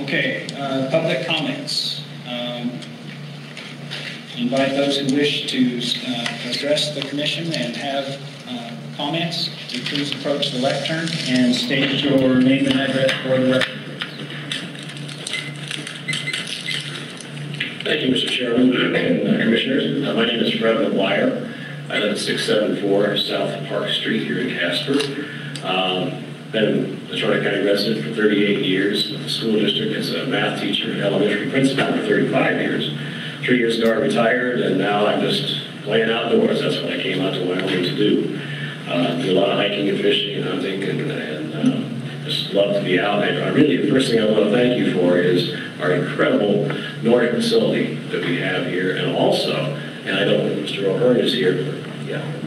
Okay, public comments. Invite those who wish to address the commission and have comments to please approach the lectern and state your name and address for the record. Thank you, Mr. Chairman and Commissioners. My name is Fred McGuire. I live at 674 South Park Street here in Casper. Been a Charlotte County resident for 38 years with the school district as a math teacher and elementary principal for 35 years. 3 years ago I retired, and now I'm just playing outdoors. That's what I came out to Wyoming to do. Do a lot of hiking and fishing and hunting, and just love to be out. I really, the first thing I want to thank you for is our incredible Nordic facility that we have here, and also, and I know Mr. O'Hearn is here,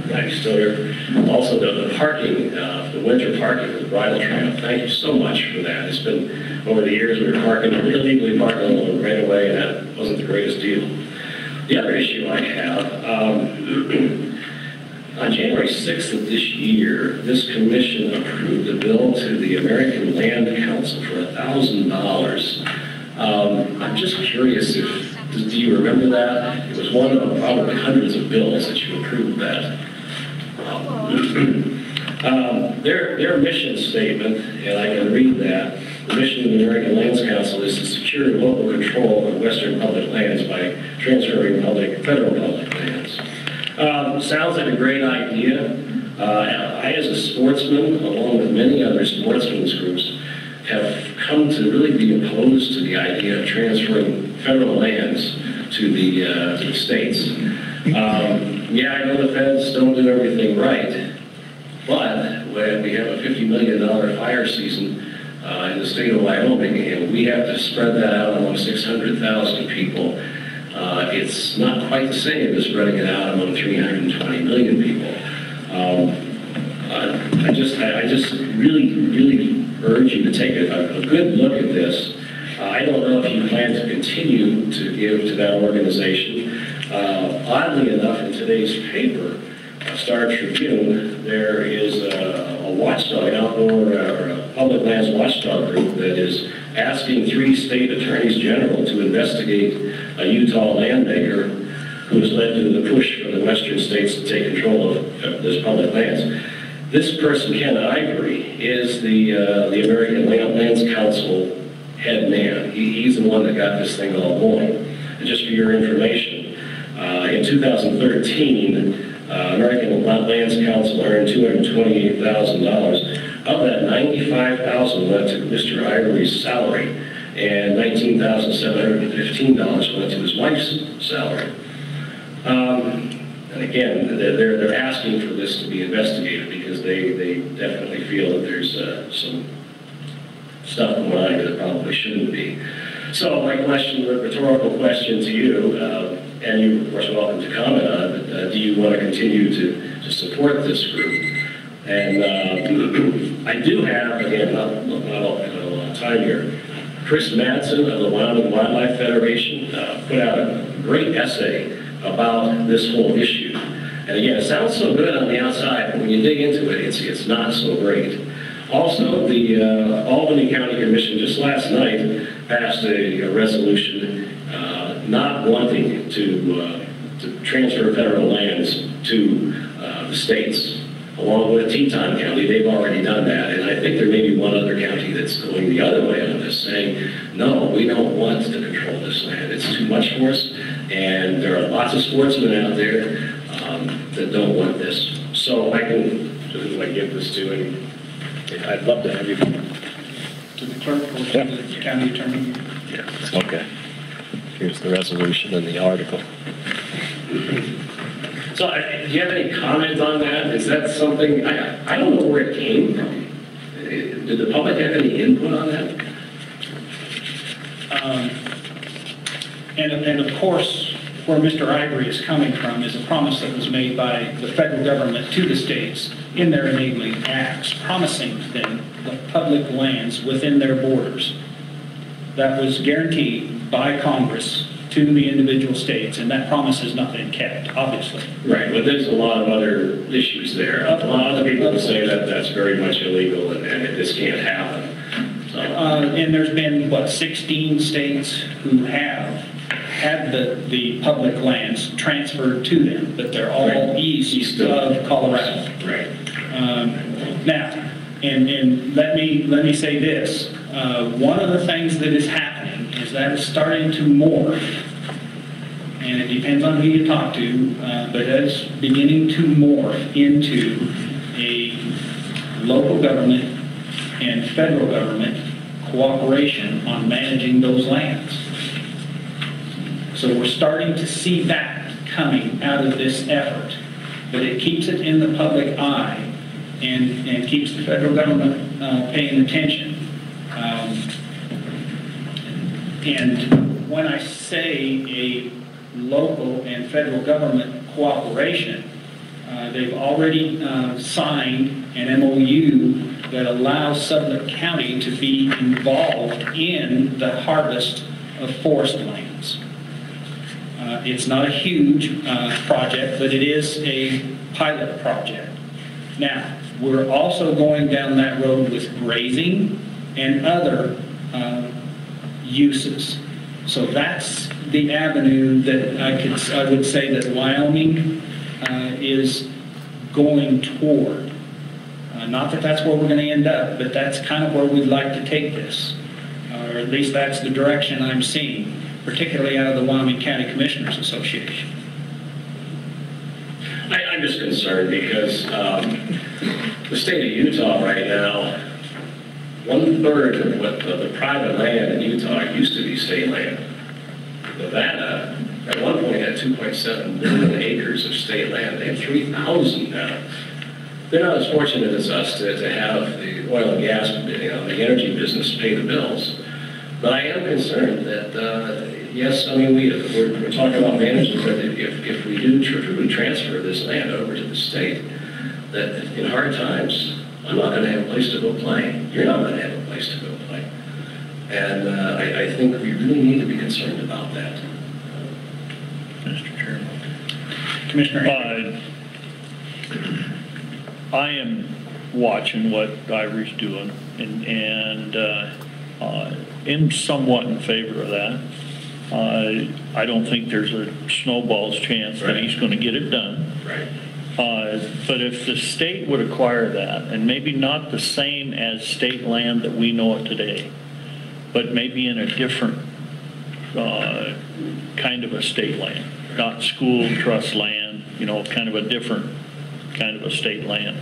but he's still here. Also, the parking, the winter parking for the bridal trail. Thank you so much for that. It's been over the years we were parking illegally parking along right away, and that wasn't the greatest deal. The other issue I have. On January 6th of this year, this commission approved a bill to the American Land Council for $1,000. I'm just curious if, do you remember that? It was one of probably hundreds of bills that you approved that. Their mission statement, and I can read that, the mission of the American Lands Council is to secure local control of Western public lands by transferring federal public lands. Sounds like a great idea. I, as a sportsman, along with many other sportsmen's groups, have come to really be opposed to the idea of transferring federal lands to the states. Yeah, I know the feds don't do everything right, but when we have a $50 million fire season in the state of Wyoming, and we have to spread that out among 600,000 people, it's not quite the same as spreading it out among 320 million people. I just really urge you to take a good look at this. I don't know if you plan to continue to give to that organization. Oddly enough, in today's paper, Star Tribune, there is a watchdog, outdoor or public lands watchdog group that is asking 3 state attorneys general to investigate a Utah landmaker who has led to the push for the western states to take control of this public lands. This person, Ken Ivory, is the American Lands Council head man. He's the one that got this thing all going. And just for your information, in 2013, American Lands Council earned $228,000. Of that, $95,000 went to Mr. Ivory's salary, and $19,715 went to his wife's salary. And again, they're asking for this to be investigated because they definitely feel that there's some stuff going on here that probably shouldn't be. So my question, a rhetorical question to you, and you of course are welcome to comment on it, but do you want to continue to support this group? And I do have, again, not a lot of time here, Chris Madsen of the Wyoming Wildlife Federation put out a great essay about this whole issue. And again, it sounds so good on the outside, but when you dig into it, it's not so great. Also, the Albany County Commission just last night passed a resolution not wanting to transfer federal lands to the states. Along with Teton County, they've already done that, and I think there may be one other county that's going the other way on this, saying, no, we don't want to control this land. It's too much for us, and there are lots of sportsmen out there that don't want this. So I can, who do I give this to? And I'd love to have you. To the clerk or to the county attorney? Yeah. Okay. Here's the resolution and the article. So, do you have any comment on that? Is that something, I don't know where it came from. Did the public have any input on that? And of course, where Mr. Ivory is coming from is a promise that was made by the federal government to the states in their enabling acts, promising them the public lands within their borders. That was guaranteed by Congress to the individual states, and that promise has not been kept, obviously. Right, but there's a lot of other issues there. A lot of people say that that's very much illegal and this can't happen. And there's been, what, 16 states who have had the public lands transferred to them, but they're all east of Colorado. Right. Now, and let me say this. One of the things that is happening is that it's starting to morph, and it depends on who you talk to, but it's beginning to morph into a local government and federal government cooperation on managing those lands. So we're starting to see that coming out of this effort, but it keeps it in the public eye and keeps the federal government paying attention. And when I say a local and federal government cooperation, they've already signed an MOU that allows Sublette County to be involved in the harvest of forest lands. It's not a huge project, but it is a pilot project. Now, we're also going down that road with grazing and other uses. So that's the avenue that I would say that Wyoming is going toward. Not that that's where we're going to end up, but that's kind of where we'd like to take this. Or at least that's the direction I'm seeing, particularly out of the Wyoming County Commissioners Association. I'm just concerned because the state of Utah right now, 1/3 of what the private land in Utah used to be state land. Nevada, at one point, had 2.7 million acres of state land. They have 3,000 now. They're not as fortunate as us to have the oil and gas, the energy business pay the bills. But I am concerned that, yes, I mean, we're talking about management, but if we do truly transfer this land over to the state, that in hard times, I'm not going to have a place to go play. You're not going to have a place to go play. And I think we really need to be concerned about that. Mr. Chairman. Commissioner Hendry. I am watching what Ivory's doing, and am somewhat in favor of that. I don't think there's a snowball's chance that he's going to get it done. Right. But if the state would acquire that, and maybe not the same as state land that we know it today, but maybe in a different kind of a state land, not school trust land, kind of a different kind of a state land,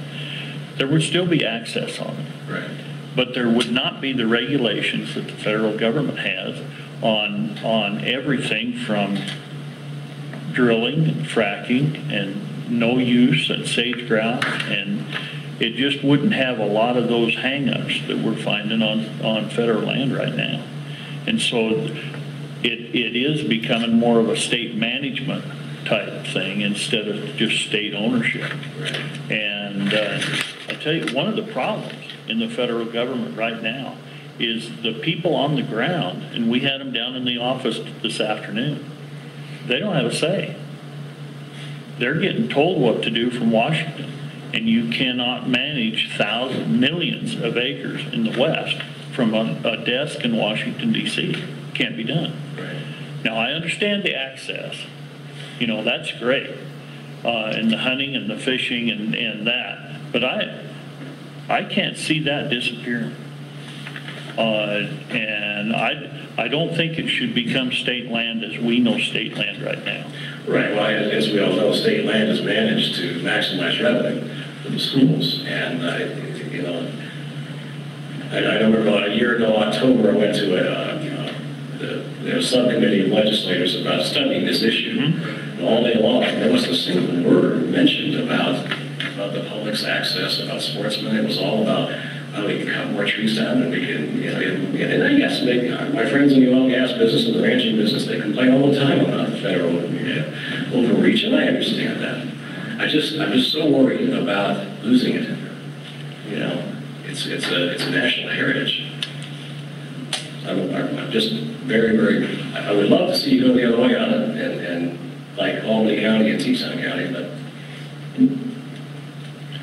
there would still be access on it. Right. But there would not be the regulations that the federal government has on everything from drilling and fracking and no use and sage grouse, and it just wouldn't have a lot of those hang-ups that we're finding on federal land right now. And so it is becoming more of a state management type thing instead of just state ownership. Right. And I tell you, one of the problems in the federal government right now is the people on the ground, and we had them down in the office this afternoon, they don't have a say. They're getting told what to do from Washington, and you cannot manage millions of acres in the West from a desk in Washington, D.C. Can't be done. Right. Now, I understand the access. That's great. And the hunting and the fishing and that. But I can't see that disappearing. And I don't think it should become state land as we know state land right now. Right. Well, as we all know, state land is managed to maximize revenue for the schools. And, I remember about a year ago, October, I went to a subcommittee of legislators about studying this issue. And all day long, there wasn't a single word mentioned about the public's access, about sportsmen. It was all about how we can cut more trees down and we can, and I guess maybe my friends in the oil and gas business and the ranching business, they complain all the time about the federal overreach, and I understand that. I'm just so worried about losing it. It's a national heritage. I'm just very, very, I would love to see you go the other way on it, and like Albany County and Teton County, but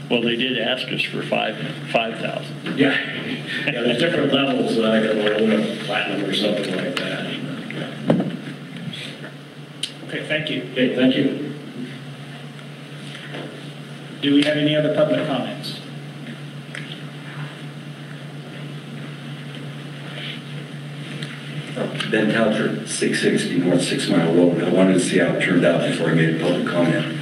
Well, they did ask us for 5,000. Yeah, there's different levels, I got a platinum or something like that. Okay, thank you. Okay, thank you. Do we have any other public comments? Ben Coucher, 660 North 6 Mile Road. I wanted to see how it turned out before I made a public comment.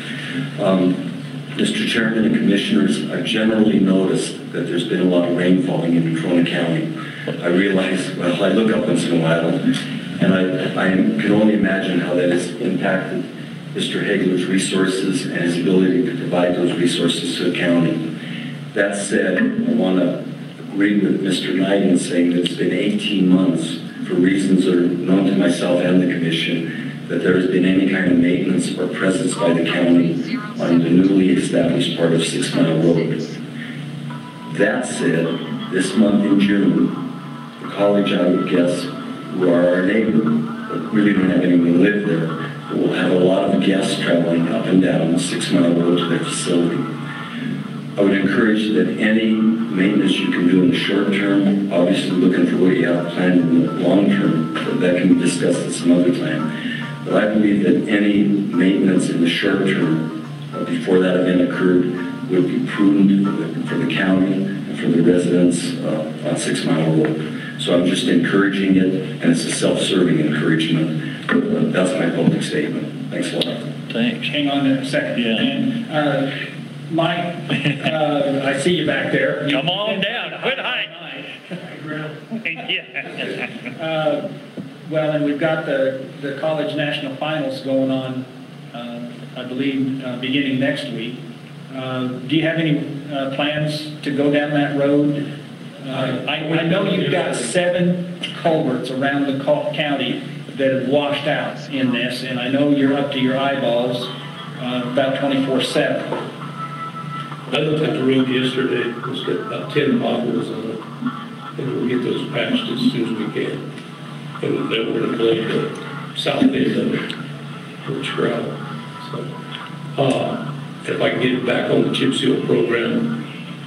Mr. Chairman and Commissioners, I've generally noticed that there's been a lot of rain falling in Corona County. I realize, well, I look up once in a while, and I can only imagine how that has impacted Mr. Hagler's resources and his ability to provide those resources to the county. That said, I want to agree with Mr. Knight in saying that it's been 18 months, for reasons that are known to myself and the Commission, that there has been any kind of maintenance or presence by the county on the newly established part of 6 Mile Road. That said, this month in June, the college, I would guess, who are our neighbor, but really don't have anyone live there, but will have a lot of guests traveling up and down 6 Mile Road to their facility. I would encourage that any maintenance you can do in the short term, obviously looking for what you have planned in the long term, that can be discussed at some other time. But I believe that any maintenance in the short term before that event occurred would be prudent for the county and for the residents on 6 Mile Road. So I'm just encouraging it, and it's a self-serving encouragement. That's my public statement. Thanks a lot. Thanks. Hang on a second. Yeah. And, Mike, I see you back there. Come on down. Quit hiding. Yeah. Well, and we've got the college national finals going on, I believe, beginning next week. Do you have any plans to go down that road? I know you've got 7 culverts around the county that have washed out in this, and I know you're up to your eyeballs about 24/7. I looked at the road yesterday, it's got about 10 potholes on it, and we'll get those patched as soon as we can. And then we're gonna blade the south end of it, which gravel. So, if I can get it back on the chip seal program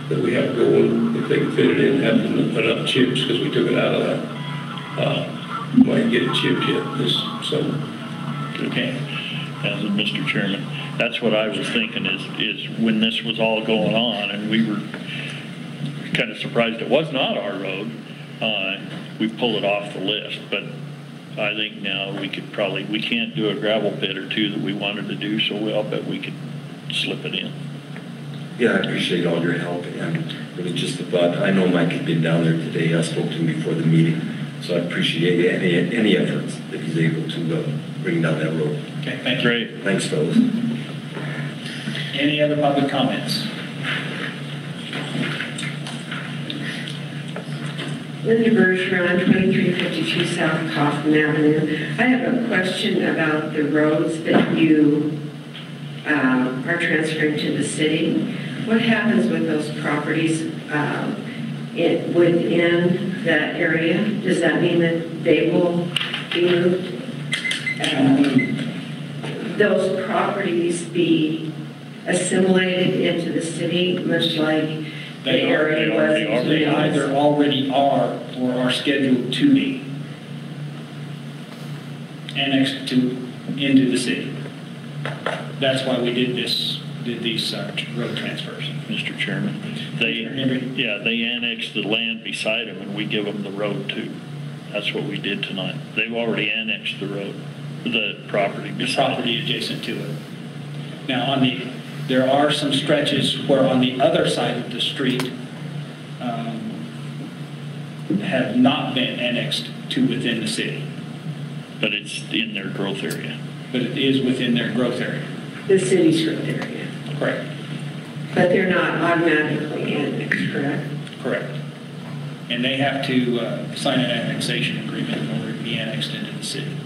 that we have going, if they can fit it in, have enough chips, because we took it out of that, might get it chipped yet this summer. Okay. As a Mr. Chairman, that's what I was thinking is when this was all going on and we were kind of surprised it was not our road, we pulled it off the list. But I think now we can't do a gravel pit or two that we wanted to do so well, but we could slip it in. Yeah, I appreciate all your help, and it was just a thought. I know Mike had been down there today. I spoke to him before the meeting, so I appreciate any efforts that he's able to bring down that road. Okay, thank you. Great. Thanks, fellas. Any other public comments? Linda Bergeron, 2352 South Kaufman Avenue. I have a question about the roads that you are transferring to the city. What happens with those properties within that area? Does that mean that they will be moved? Those properties be assimilated into the city, much like the area was? They either already are or are scheduled to be annexed into the city. That's why we did these road transfers. Mr. Chairman, they annexed the land beside them and we give them the road too. That's what we did tonight. They've already annexed the road, the property beside. The property adjacent to it. Now, there are some stretches where on the other side of the street have not been annexed to within the city. But it's in their growth area. But it is within their growth area. The city's growth area. Correct. But they're not automatically annexed, correct? Correct. And they have to sign an annexation agreement in order to be annexed into the city.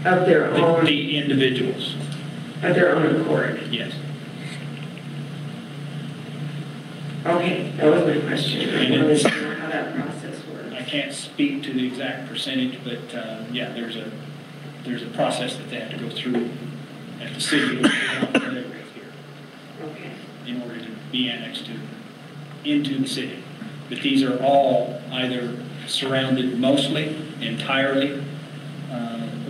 Of their own? The individuals. Of their own accord? Yes. Okay, that was my question. I wanted to know how that process works. I can't speak to the exact percentage, but yeah, there's a process that they have to go through at the city. Okay. in order to be annexed into the city. But these are all either surrounded mostly, entirely,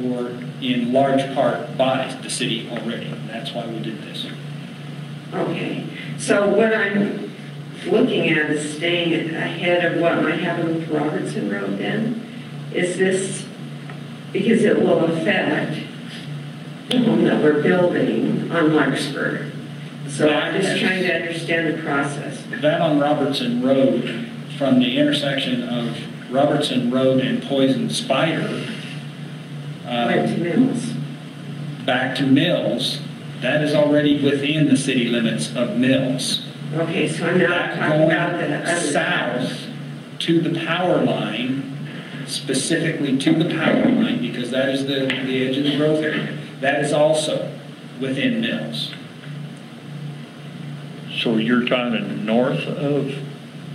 or in large part by the city already. And that's why we did this. Okay, so what I'm looking at is staying ahead of what might happen with Robertson Road then. Is this, because it will affect the home that we're building on Larkspur. So I'm just trying to understand the process. That on Robertson Road, from the intersection of Robertson Road and Poison Spider, Went to Mills. back to Mills, that is already within the city limits of Mills. Okay, so I'm not That talking about the going other south to the power line, specifically to the power line, because that is the edge of the growth area, that is also within Mills. So you're talking north of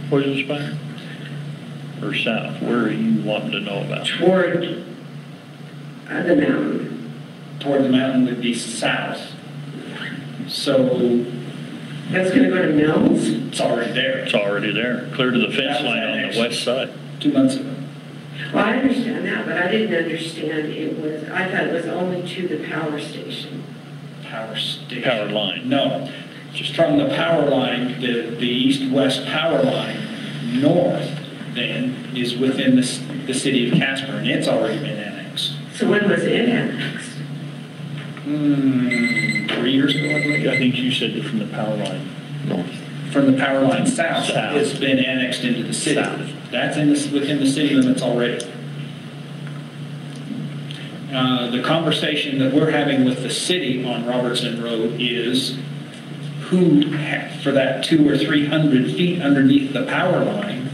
Poison Spider? Or south? Where are you wanting to know about? toward the mountain. Toward the mountain would be south. So That's going to go to Mills? it's already there. It's already there, clear to the fence That was line on annexed the west side. 2 months ago. Well, I understand that, but I didn't understand it was, I thought it was only to the power station. Power station. Power line. No, just from the power line, the east-west power line, north then is within the city of Casper, and it's already been annexed. So when was it annexed? 3 years ago, I believe. I think you said it from the power line north. From the power line south, South. it's been annexed into the city. South. That's within the city limits already. The conversation that we're having with the city on Robertson Road is who, for that 200 or 300 feet underneath the power line,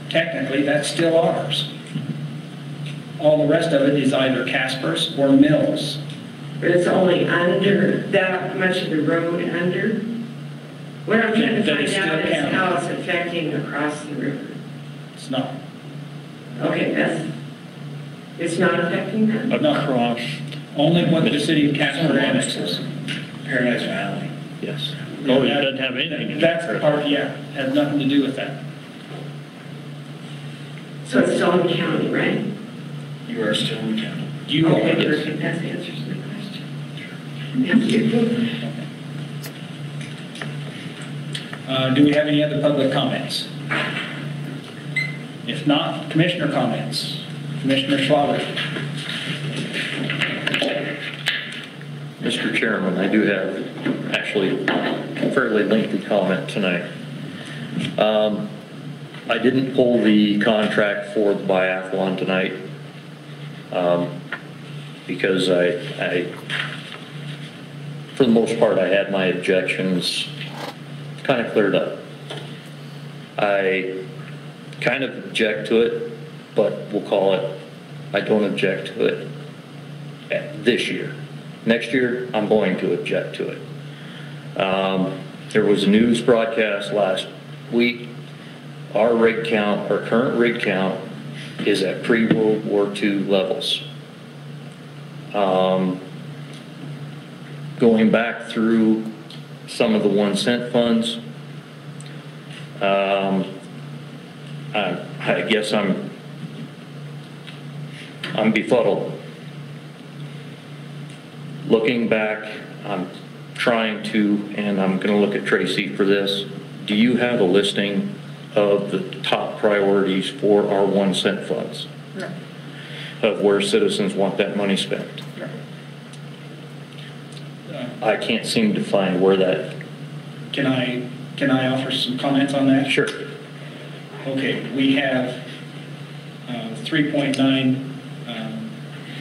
technically that's still ours. All the rest of it is either Casper's or Mills. But it's only under, that much of the road under? What I'm trying to That is find out still is counted. how it's affecting across the river. It's not. Okay, it's not affecting that? Across, Only what the city of Casper annexes. Paradise Valley. yes. Oh, it doesn't have anything to do That's with the it. part, yeah, has nothing to do with that. So it's still in the county, right? You are still in county. You Okay, are. perfect, that answers my question. Thank you. Do we have any other public comments? If not, commissioner comments. Commissioner Schlager. Mr. Chairman, I do have actually a fairly lengthy comment tonight. I didn't pull the contract for the bi-athalone tonight because I, for the most part, I had my objections kind of cleared up. I kind of object to it, but we'll call it, I don't object to it this year. Next year, I'm going to object to it. There was a news broadcast last week. Our rig count, our current rig count is at pre-World War II levels. Going back through some of the 1 cent funds, I guess I'm befuddled. Looking back, I'm trying to, and I'm going to look at Tracy for this. Do you have a listing of the top priorities for our 1 cent funds? No. Of where citizens want that money spent? I can't seem to find where that. Can I offer some comments on that? Sure. Okay, we have 3.9,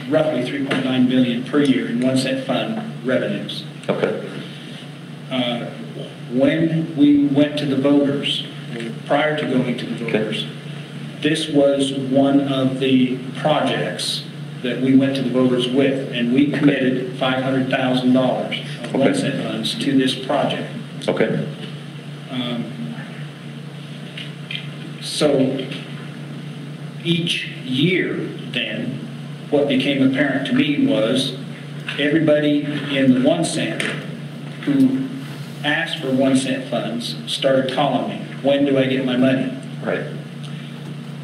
roughly 3.9 million per year in 1 cent fund revenues. Okay. When we went to the voters, prior to going to the voters, this was one of the projects that we went to the voters with, and we committed $500,000 of 1 cent funds to this project. Okay. So each year then, what became apparent to me was everybody in the 1 cent who asked for 1 cent funds started calling me. When do I get my money? Right.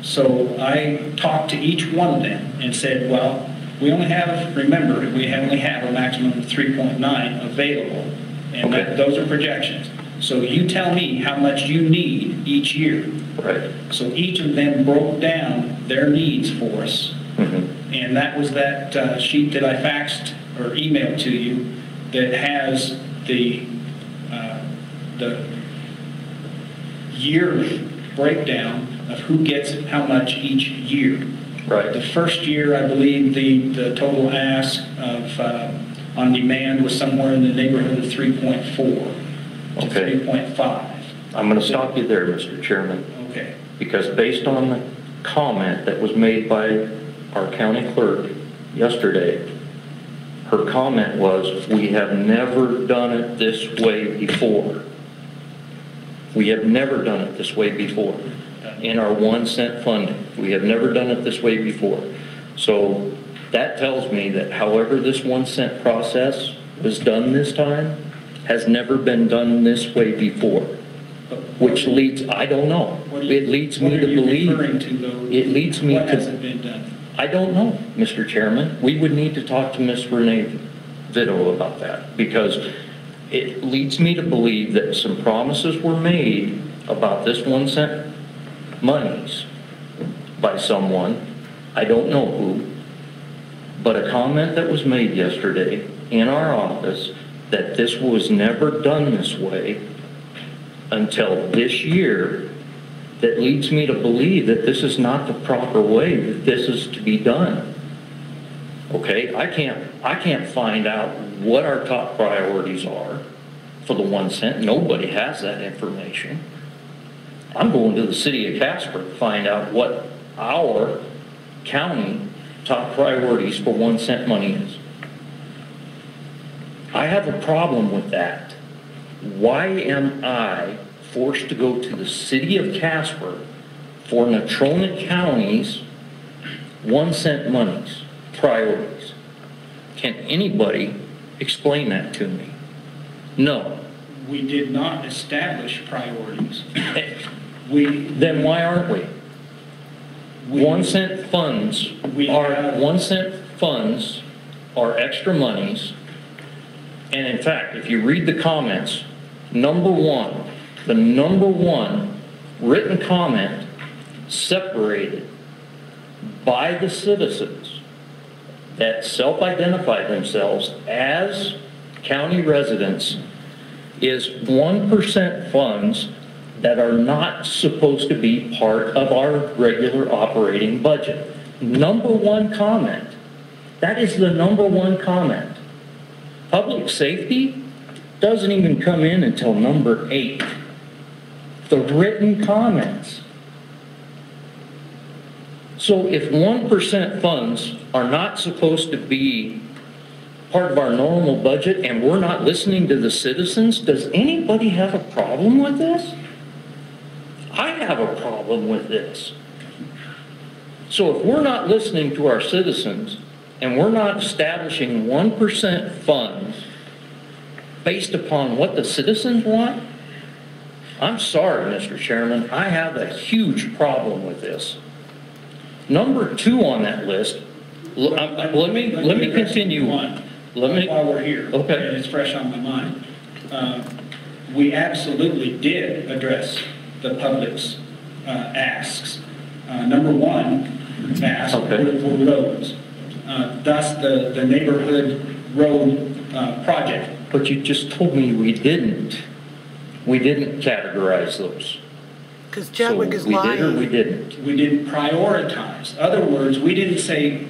So I talked to each one of them and said, well, we only have, remember, we only have a maximum of 3.9 available. And Okay. those are projections. So you tell me how much you need each year. Right. So each of them broke down their needs for us. Mm-hmm. And that was that sheet that I faxed or emailed to you that has the yearly breakdown of who gets how much each year. Right. The first year, I believe the total ask of on demand was somewhere in the neighborhood of 3.4 to Okay. 3.5. I'm going to stop you there, Mr. Chairman, Okay. because based on the comment that was made by our county clerk yesterday, her comment was, we have never done it this way before. We have never done it this way before. In our 1 cent funding, we have never done it this way before. So that tells me that however this 1 cent process was done this time has never been done this way before. Which leads, I don't know. It leads me to believe. It leads me What to. hasn't been done? I don't know, Mr. Chairman. We would need to talk to Ms. Renee Vito about that, because it leads me to believe that some promises were made about this 1 cent monies by someone, I don't know who, but a comment that was made yesterday in our office that this was never done this way until this year, that leads me to believe that this is not the proper way that this is to be done. Okay, I can't find out what our top priorities are for the 1 cent. Nobody has that information. I'm going to the city of Casper to find out what our county top priorities for 1 cent money is. I have a problem with that. Why am I forced to go to the city of Casper for Natrona County's 1 cent monies, priorities? Can anybody explain that to me? No. We did not establish priorities. Then why aren't we? 1 cent funds are 1 cent funds are extra monies. And in fact, if you read the comments, the number one written comment separated by the citizens that self-identify themselves as county residents is 1% funds that are not supposed to be part of our regular operating budget. Number one comment. That is the number one comment. Public safety doesn't even come in until number 8. The written comments. So if 1% funds are not supposed to be part of our normal budget and we're not listening to the citizens, does anybody have a problem with this? I have a problem with this. So if we're not listening to our citizens and we're not establishing 1% funds based upon what the citizens want, I'm sorry, Mr. Chairman, I have a huge problem with this. Number 2 on that list, let me continue. While we're here, okay, and it's fresh on my mind, we absolutely did address the public's asks. Number 1 ask were roads, thus the neighborhood road project. But you just told me we didn't categorize those. Because Chadwick is we lying. did or we didn't? We didn't prioritize. Other words, we didn't say,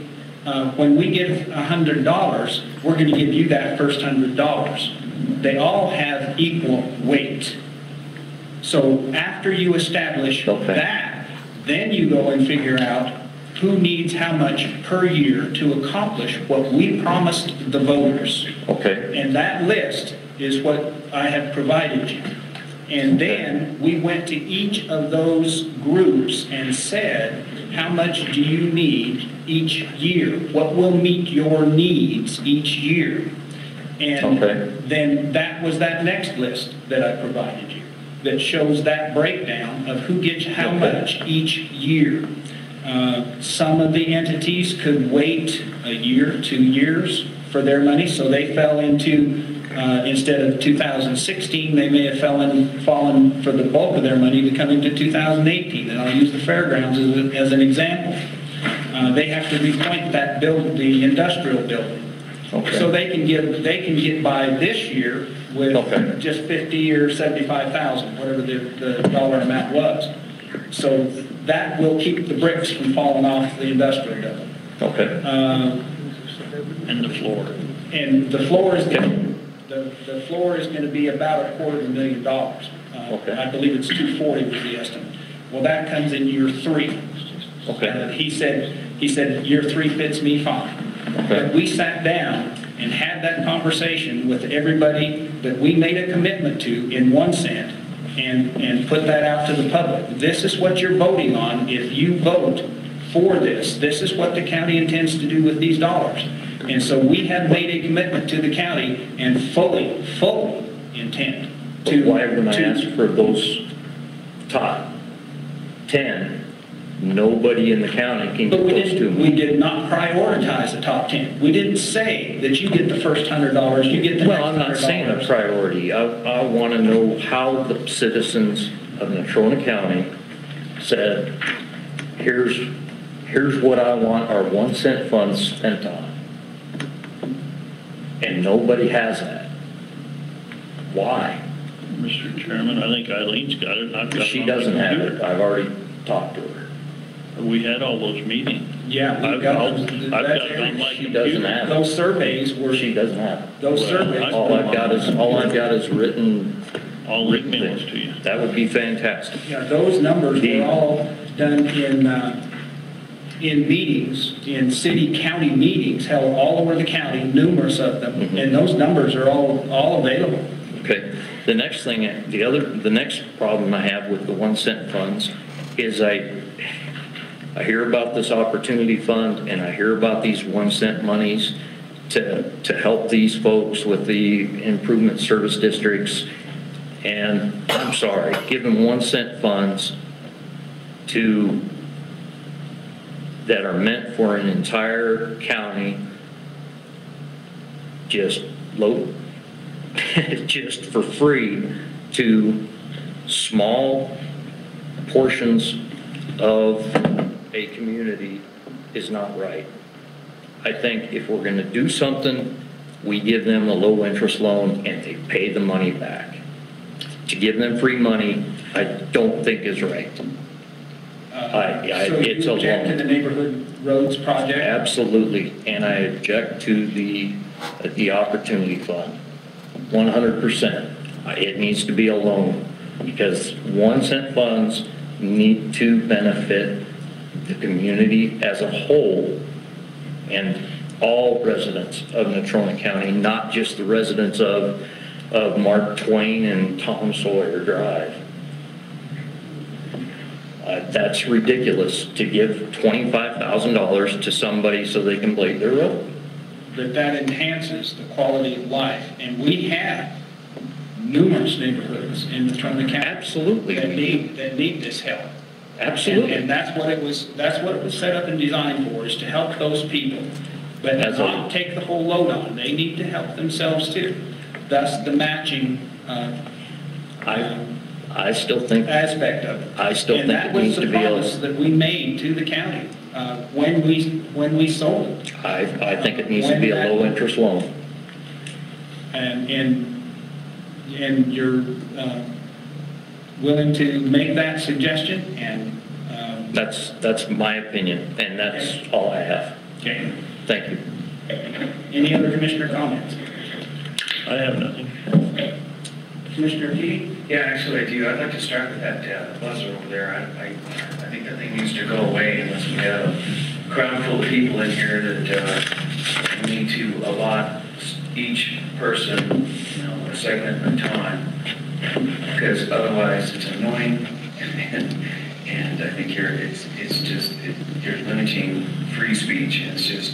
when we give $100, we're going to give you that first $100. They all have equal weight. So after you establish that, then you go and figure out who needs how much per year to accomplish what we promised the voters. Okay. And that list is what I have provided you. And then we went to each of those groups and said, how much do you need each year? What will meet your needs each year? And Okay. then that was that next list that I provided you that shows that breakdown of who gets how Okay. much each year. Some of the entities could wait a year, 2 years for their money, so they fell into, instead of 2016, they may have fallen for the bulk of their money to come into 2018. And I'll use the fairgrounds as an example. They have to repoint that the industrial building. Okay. So they can get by this year with Okay. just 50 or 75,000, whatever the dollar amount was. So that will keep the bricks from falling off the industrial building. Okay. And the floor. And the floor is the floor is going to be about $250,000. Okay. I believe it's 240 was the estimate. Well, that comes in year 3. Okay. He said year 3 fits me fine. Okay. But we sat down and had that conversation with everybody that we made a commitment to in 1 cent and put that out to the public. This is what you're voting on. If you vote for this, this is what the county intends to do with these dollars. And so we have made a commitment to the county and fully intend to. But why when I ask for those top 10, nobody in the county can But get those to me? we did not prioritize the top 10. We didn't say that you get the first $100, you get the next $100. Well, I'm not saying a priority. I want to know how the citizens of Natrona County said, here's what I want our 1 cent funds spent on. And nobody has that. Why? Mr. Chairman, I think Eileen's got it. And I've got it She on my doesn't have computer. it. I've already talked to her. We had all those meetings. Yeah, I've got it on my She doesn't computer. have it. Those surveys were, She doesn't have it. those Well, surveys. All I've got is written. I'll email it to you. That would be fantastic. Yeah, those numbers were all done in meetings, in city-county meetings held all over the county, numerous of them, and those numbers are all available. Okay. The next thing, the next problem I have with the 1 cent funds is I hear about this opportunity fund and I hear about these 1 cent monies to help these folks with the improvement service districts. And I'm sorry, giving 1 cent funds that are meant for an entire county, just for free to small portions of a community is not right. I think if we're going to do something, we give them a low interest loan and they pay the money back. To give them free money, I don't think is right. So It's you a object to loan. the neighborhood roads project? Absolutely, and I object to the opportunity fund, 100%. It needs to be a loan because 1 cent funds need to benefit the community as a whole and all residents of Natrona County, not just the residents of Mark Twain and Tom Sawyer Drive. That's ridiculous to give $25,000 to somebody so they can blade their road. That enhances the quality of life. And we have numerous neighborhoods in Natrona County. Absolutely. That need this help. Absolutely. And that's what it was set up and designed for, is to help those people. But not take the whole load on. They need to help themselves too. Thus the matching I still think aspect of it. I still and think that it was needs the to be a. promise that we made to the county when we sold it. I think it needs to be a low interest loan. And you're willing to make that suggestion, and That's my opinion, and that's all I have. okay. Thank you. Any other commissioner comments? I have nothing. Commissioner Keating? Yeah, actually I do. I'd like to start with that buzzer over there. I think that thing needs to go away unless we have a crowd full of people in here that we need to allot each person, a segment of time, because otherwise it's annoying and I think you're limiting free speech. It's just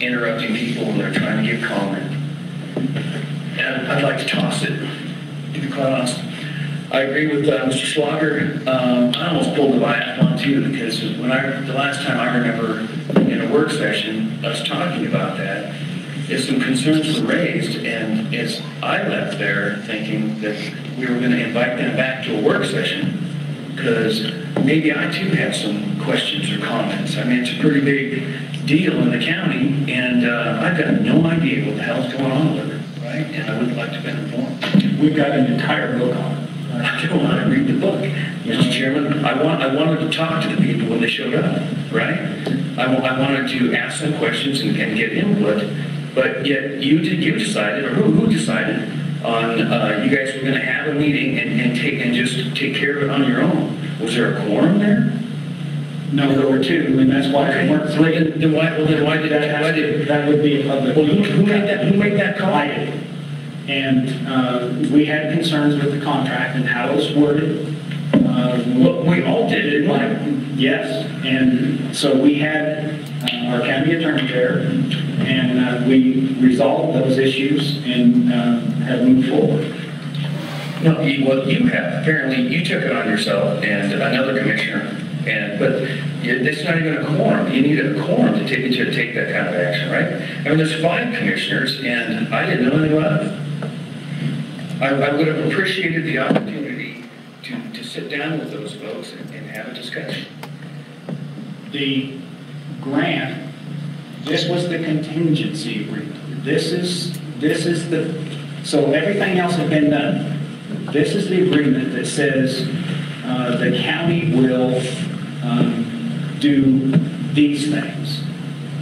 interrupting people when they're trying to give comment. And I'd like to toss it, to be quite honest. I agree with Mr. Schlager. I almost pulled the bi-athalone too, because the last time I remember in a work session us talking about that, is some concerns were raised, and I left there thinking that we were going to invite them back to a work session, because maybe I too have some questions or comments. I mean, it's a pretty big deal in the county, and I've got no idea what the hell's going on with it, right? And I would like to have been informed. We've got an entire book on it. I don't want to read the book, Mr. Chairman. I wanted to talk to the people when they showed up, right? I wanted to ask them questions and get input, but yet you decided, or who decided on you guys were going to have a meeting and just take care of it on your own? Was there a quorum there? No, there were two, and that's why they weren't three. Then why did That would be a public. Well, who made that call? I did. And we had concerns with the contract and how it was worded. Well, we all did, didn't we? Yes, and so we had our county attorney there, and we resolved those issues and have moved forward. No, you have. Apparently, you took it on yourself and another commissioner, but it's not even a quorum. You need a quorum to take that kind of action, right? I mean, there's 5 commissioners, and I didn't know anything about it. I would have appreciated the opportunity to sit down with those folks and have a discussion. The grant, this was the contingency agreement. This is so everything else has been done. This is the agreement that says the county will do these things.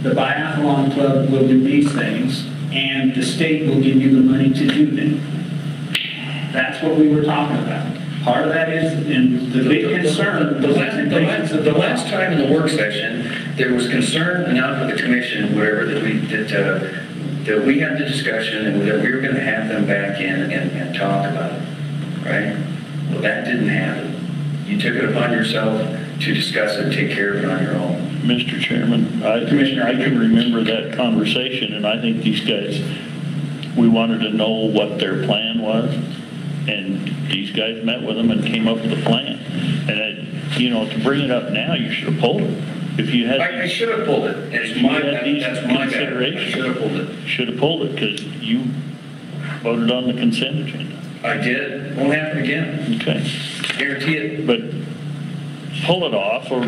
The bi-athalone club will do these things, and the state will give you the money to do them. That's what we were talking about. Part of that is, and the big concern. The last time in the work session, there was concern enough with the commission, whatever, that we had the discussion and that we were going to have them back in and talk about it, right? Well, that didn't happen. You took it upon yourself to discuss it, take care of it on your own. Mr. Chairman, Commissioner, I can remember that conversation, and I think these guys, we wanted to know what their plan was, and these guys met with them and came up with a plan. And to bring it up now, you should have pulled it. If you had, I should have pulled it. That's my bad. I should have pulled it. Should have pulled it because you voted on the consent agenda. I did. Won't happen again. Okay. Guarantee it. But pull it off, or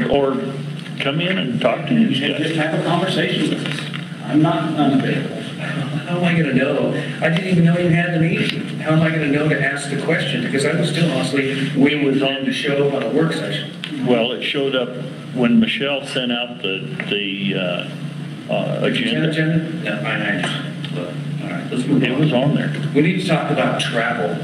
come in and talk to these guys. Just have a conversation with us. I'm not unavailable. How am I going to know? I didn't even know you had the meeting. How am I going to know to ask the question? Because I was still honestly waiting was on to show up on a work session. Well, it showed up when Michelle sent out the agenda. No, I understand. Look, all right, let's move on. It was on there. We need to talk about travel.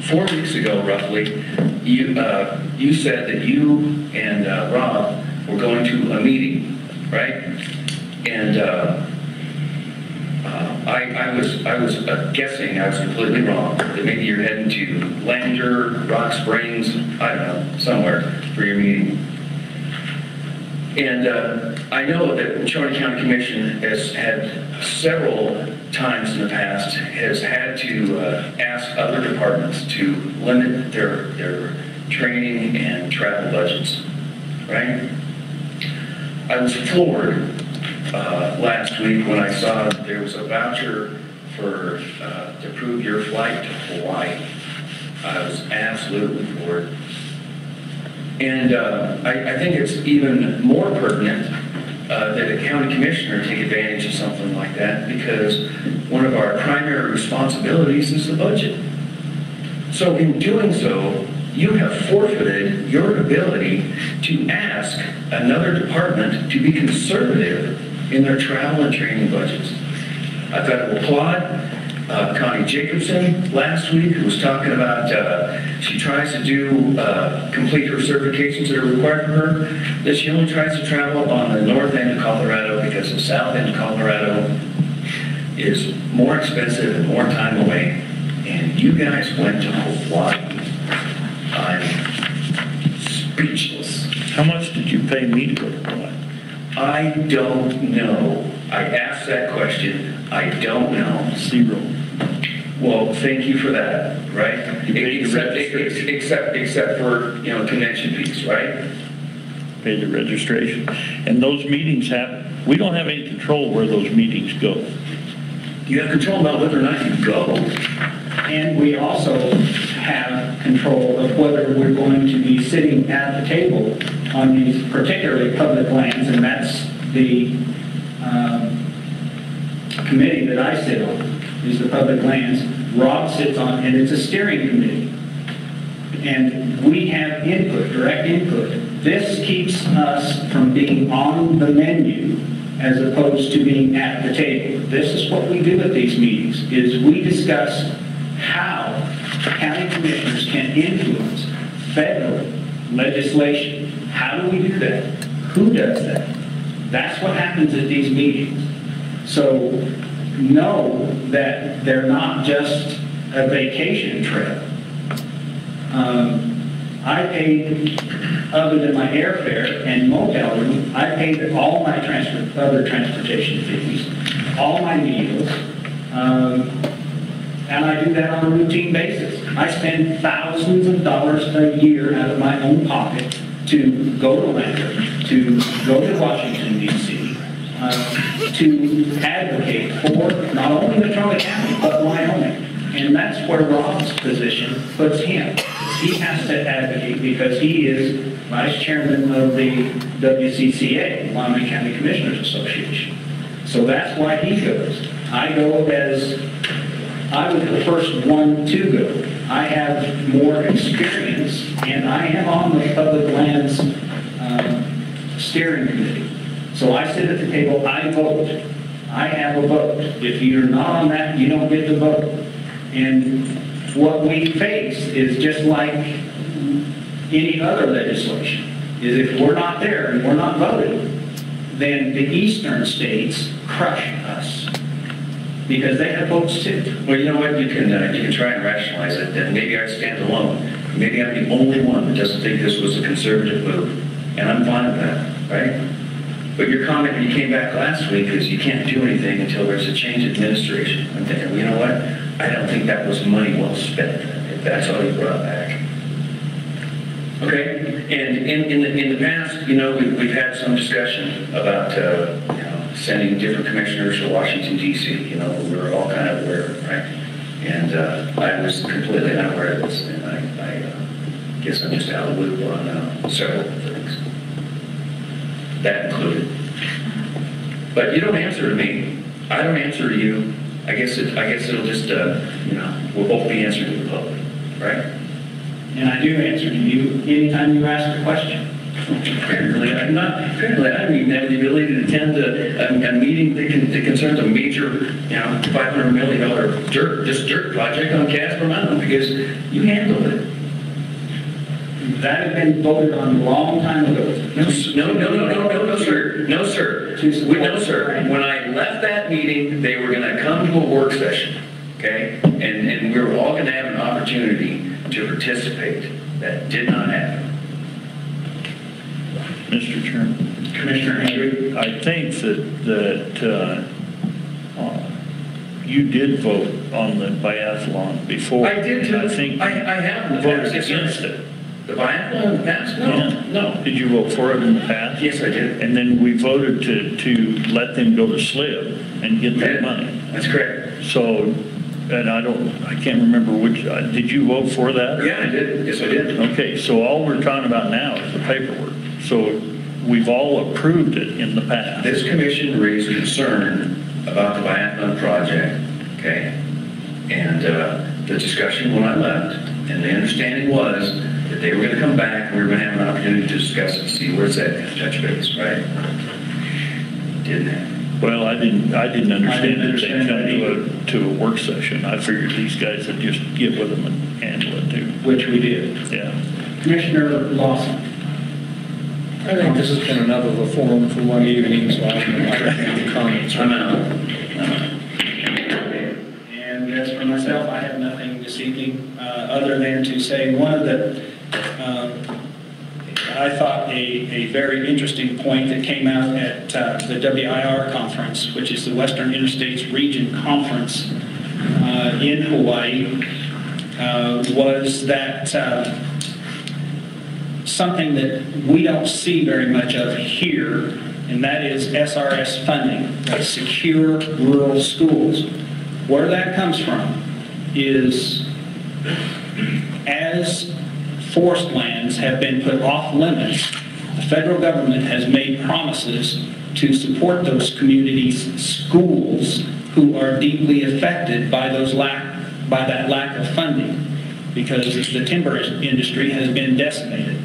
4 weeks ago, roughly, you said that you and Rob were going to a meeting, right? And I was guessing I was completely wrong, that maybe you're heading to Lander, Rock Springs, I don't know, somewhere for your meeting. And I know that Shawnee County Commission has had several times in the past has had to ask other departments to limit their training and travel budgets, right? I was floored last week when I saw that there was a voucher for to prove your flight to Hawaii. I was absolutely floored. And I think it's even more pertinent that a county commissioner take advantage of something like that, because one of our primary responsibilities is the budget. So in doing so, you have forfeited your ability to ask another department to be conservative in their travel and training budgets. I thought I will applaud Connie Jacobson last week, who was talking about she tries to complete her certifications that are required for her, that she only tries to travel on the north end of Colorado because the south end of Colorado is more expensive and more time away. And you guys went to Hawaii. I'm speechless. How much did you pay me to go to Hawaii? I don't know. I asked that question. I don't know. 0. Well, thank you for that, right? You paid the registration. Except for, you know, convention fees, right? Pay the registration. And those meetings we don't have any control where those meetings go. You have control about whether or not you go. And we also have control of whether we're going to be sitting at the table on these particularly public lands, and that's the committee that I sit on, is the public lands. Rob sits on, and it's a steering committee. And we have input, direct input. This keeps us from being on the menu as opposed to being at the table. This is what we do at these meetings, is we discuss how county commissioners can influence federal legislation. How do we do that? Who does that? That's what happens at these meetings. So know that they're not just a vacation trip. I paid, other than my airfare and motel room, I paid all my other transportation fees, all my meals, and I do that on a routine basis. I spend thousands of dollars a year out of my own pocket to go to Lander, to go to Washington, D.C., to advocate for not only Natrona County, but Wyoming. And that's where Rob's position puts him. He has to advocate because he is vice chairman of the WCCA, Wyoming County Commissioners Association. So that's why he goes. I go as, I was the first one to go. I have more experience, and I am on the Public Lands Steering Committee. So I sit at the table, I vote. I have a vote. If you're not on that, you don't get to vote. And what we face is just like any other legislation, is if we're not there and we're not voting, then the eastern states crush us because they have votes too. Well, you know what? You can try and rationalize it. That maybe I stand alone. Maybe I'm the only one that doesn't think this was a conservative move, and I'm fine with that, right? But your comment when you came back last week is you can't do anything until there's a change in administration. I'm thinking, you know what? I don't think that was money well spent, if that's all you brought back. Okay? And in the past, you know, we've had some discussion about you know, sending different commissioners to Washington, D.C. You know, we were all kind of aware, right? And I was completely unaware of this, and I guess I'm just out of the loop on several things. That included. But you don't answer to me. I don't answer to you. I guess it'll just, you know, we'll both be answering to the public, right? And I do answer to you anytime you ask a question. Apparently, I don't even have the ability to attend a meeting that concerns a major, you know, $500 million dirt project on Casper Mountain because you handled it. That had been voted on a long time ago. No, sir. No, sir. No, sir. When I left that meeting, they were going to come to a work session, okay? And we were all going to have an opportunity to participate. That did not happen. Mr. Chairman. Commissioner Hendry. I think that you did vote on the biathlon before. I did too. I think I have voted against it. The biathlon in the past? No, Yeah. no. Did you vote for it in the past? Yes, I did. And then we voted to let them go to SLIB and get that money. That's correct. So, and I can't remember which, did you vote for that? Yeah, I did. Yes, I did. Okay, so all we're talking about now is the paperwork. So we've all approved it in the past. This commission raised concern about the biathlon project, okay? And the discussion when I left, and the understanding was that they were going to come back and we were going to have an opportunity to discuss it, see where it's at, and touch base, right? Didn't happen. Well, I didn't understand that they come to a work session. I figured these guys would just get with them and handle it too. Which we did. Yeah. Commissioner Lawson. I think this has been enough of a forum for one evening, so I don't have any comments. I'm out. And as for myself, I have nothing this evening other than to say one of the, I thought a very interesting point that came out at the WIR conference, which is the Western Interstates Region Conference in Hawaii was that something that we don't see very much of here, and that is SRS funding, secure rural schools. Where that comes from is as forest lands have been put off limits, the federal government has made promises to support those communities' schools who are deeply affected by that lack of funding, because the timber industry has been decimated.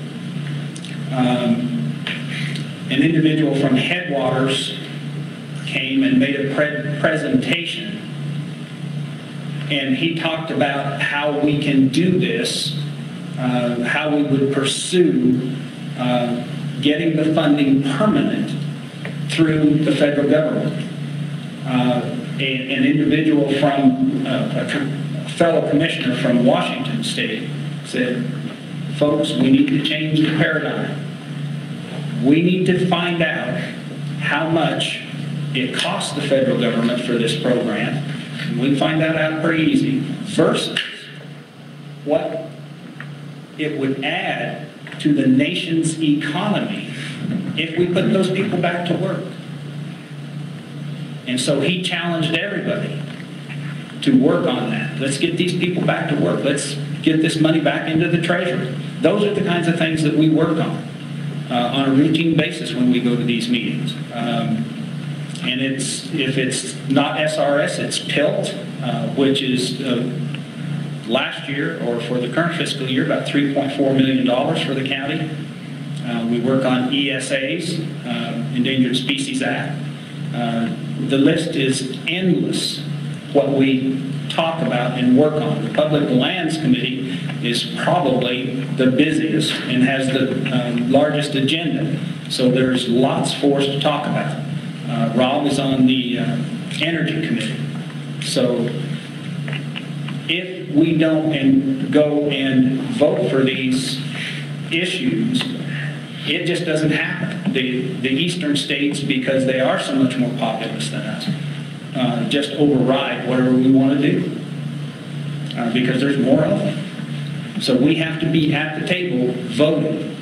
An individual from Headwaters came and made a presentation, and he talked about how we can do this, how we would pursue getting the funding permanent through the federal government. An individual from a fellow commissioner from Washington State said, folks, we need to change the paradigm. We need to find out how much it costs the federal government for this program. And we find that out pretty easy, versus what it would add to the nation's economy if we put those people back to work. And so he challenged everybody to work on that. Let's get these people back to work. Let's get this money back into the treasury. Those are the kinds of things that we work on a routine basis when we go to these meetings. And if it's not SRS, it's PILT, which is last year, or for the current fiscal year, about $3.4 million for the county. We work on ESAs, Endangered Species Act. The list is endless, what we talk about and work on. The Public Lands Committee is probably the busiest and has the largest agenda. So there's lots for us to talk about. Rob is on the Energy Committee. So if we don't go and vote for these issues, it just doesn't happen. The eastern states, because they are so much more populous than us, just override whatever we want to do because there's more of them. So we have to be at the table voting.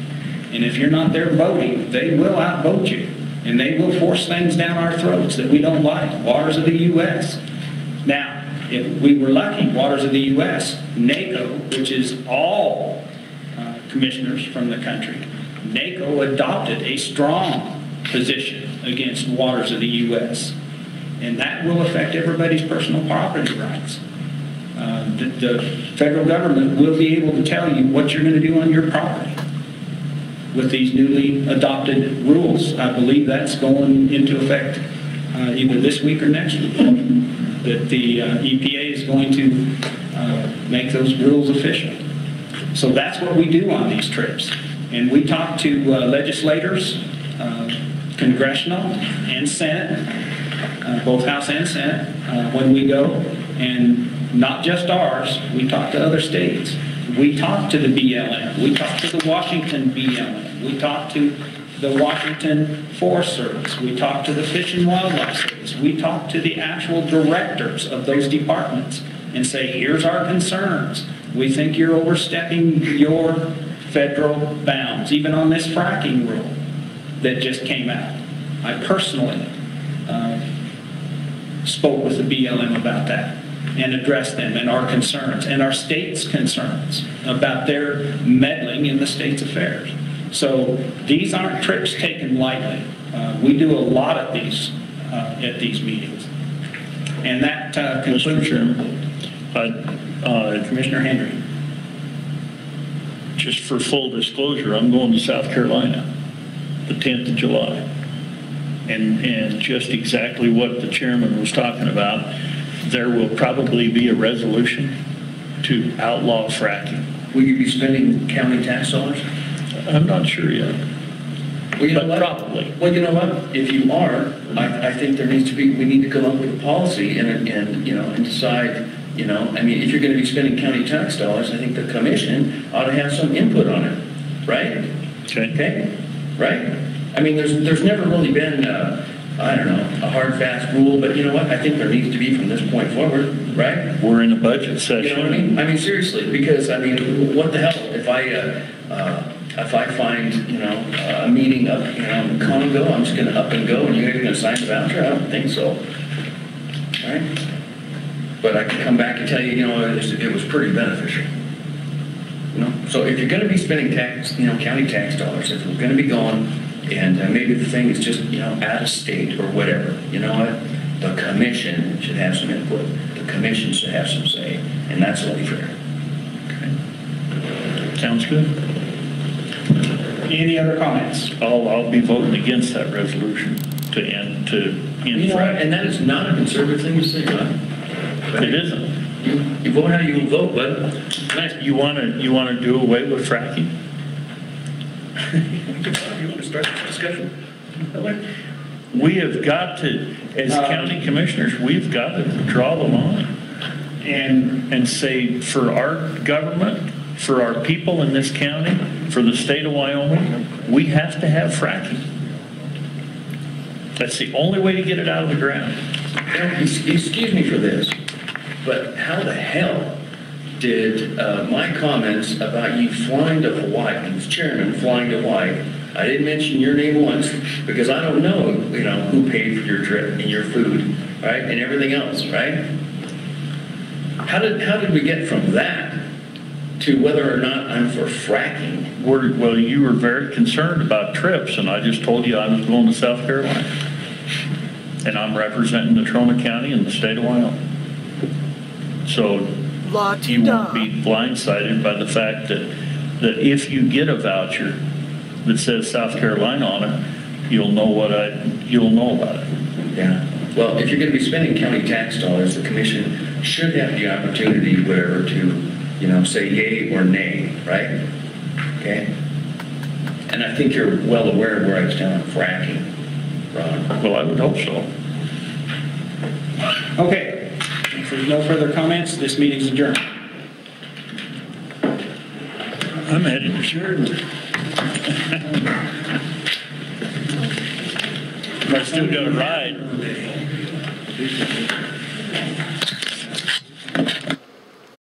And if you're not there voting, they will outvote you. And they will force things down our throats that we don't like. Waters of the U.S. Now, if we were lucky, Waters of the U.S., NACO, which is all commissioners from the country, NACO adopted a strong position against Waters of the U.S. And that will affect everybody's personal property rights. The federal government will be able to tell you what you're going to do on your property with these newly adopted rules. I believe that's going into effect either this week or next week, that the EPA is going to make those rules official. So that's what we do on these trips. And we talk to legislators, congressional and Senate, both House and Senate, when we go. And not just ours, we talk to other states. We talk to the BLM. We talk to the Washington BLM. We talk to the Washington Forest Service. We talk to the Fish and Wildlife Service. We talk to the actual directors of those departments and say, here's our concerns. We think you're overstepping your federal bounds, even on this fracking rule that just came out. I personally spoke with the BLM about that and addressed them and our concerns and our state's concerns about their meddling in the state's affairs. So these aren't trips taken lightly. We do a lot of these at these meetings. And that concludes Commissioner Hendry. Just for full disclosure, I'm going to South Carolina the 10th of July. And just exactly what the chairman was talking about, there will probably be a resolution to outlaw fracking. Will you be spending county tax dollars? I'm not sure yet. Well, you know what? Probably. Well, you know what? If you are, I think we need to come up with a policy and decide, I mean, if you're going to be spending county tax dollars, I think the commission ought to have some input on it, right? Okay. Okay? Right? I mean, there's never really been I don't know, a hard, fast rule, but you know what? I think there needs to be from this point forward, right? We're in a budget session. You know what I mean? I mean, seriously, because, I mean, what the hell, if I find, you know, a meeting up, you know, in Congo, I'm just gonna up and go, and you guys are gonna sign the voucher? I don't think so. Right? But I can come back and tell you, you know, it was pretty beneficial. You know, so if you're gonna be spending tax, you know, county tax dollars, if we're gonna be going, and maybe the thing is just, you know, out of state or whatever, you know what? The commission should have some input. The commission should have some say, and that's only fair. Okay. Sounds good. Any other comments? I'll be voting against that resolution to end You know what? fracking. And that is not a conservative thing to say, right? It isn't. You vote how you vote, bud. You want to do away with fracking? You want to start this discussion? We have got to, as county commissioners, we've got to draw the line and say, for our government, for our people in this county, for the state of Wyoming, we have to have fracking. That's the only way to get it out of the ground. Now, excuse me for this, but how the hell did my comments about you flying to Hawaii, as chairman flying to Hawaii, I didn't mention your name once because I don't know, you know, who paid for your trip and your food, right, and everything else, right? How did we get from that to whether or not I'm for fracking? Well, you were very concerned about trips, and I just told you I was going to South Carolina. And I'm representing Natrona County and the state of Wyoming. So you won't be blindsided by the fact that if you get a voucher that says South Carolina on it, you'll know about it. Yeah. Well, if you're going to be spending county tax dollars, the commission should have the opportunity, whatever, to, you know, say yay or nay, right? Okay. And I think you're well aware of where I stand on fracking, Ron. Well, I would hope so. Okay. If there's no further comments, this meeting's adjourned. I'm headed to Sheridan. I still got a ride.